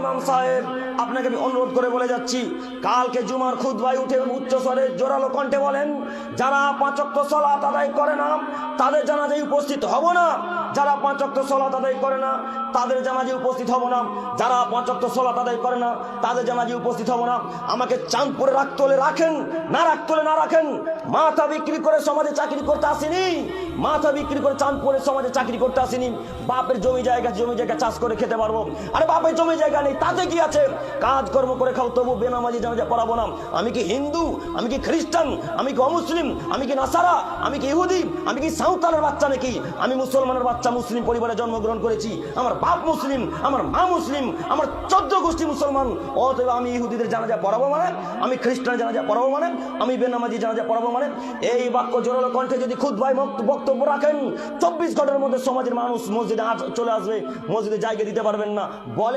ইমাম সাহেব, আপনাকে আমি অনুরোধ করে বলে যাচ্ছি, কালকে জুমার খুতবায় উঠে উচ্চ স্বরে জোরালো কণ্ঠে বলেন, যারা 5 ওয়াক্ত সালাত আদায় করে না তাদের জানাজায় উপস্থিত হব না। যারা 5 ওয়াক্ত সালাত আদায় করে না তাদের জানাজায় উপস্থিত হব না। যারা 5 ওয়াক্ত সালাত আদায় করে না তাদের জানাজায় উপস্থিত হব না। আমাকে চাঁদপুরে রাখতে হলে রাখেন, না রাখতে হলে না রাখেন। মাথা বিক্রি করে সমাজে চাকরি করতে আসিনি, মাথা বিক্রি করে চাঁদপুরের সমাজে চাকরি করতে আসিনি। বাপের জমি জায়গা চাষ করে খেতে পারবো। আরে বাপের জমি জায়গা নেই, তাতে কি আছে? কাজকর্ম করে খাও, তবু বেনামাজি জানাজা পড়াবো না। আমি কি হিন্দু? আমি কি খ্রিস্টান? আমি কি অমুসলিম? আমি কি নাসারা? আমি কি ইহুদি? আমি কি সাঁওতালের বাচ্চা নাকি? আমি মুসলমানের বাচ্চা, মুসলিম পরিবারে জন্মগ্রহণ করেছি। আমার বাপ মুসলিম, আমার মা মুসলিম, আমার 14 গোষ্ঠী মুসলমান। অতএব আমি ইহুদিদের জানাজা পড়াবো মানে, আমি খ্রিস্টানের জানাজা পড়াবো মানে, আমি বেনামাজি জানাজা পড়াবো মানে? এই বাক্য জোরালো কণ্ঠে যদি খুতবায় বক্তব্য রাখেন, 24 ঘন্টার মধ্যে সমাজের মানুষ মসজিদে চলে আসবে, মসজিদে জায়গা দিতে পারবেন না। বলেন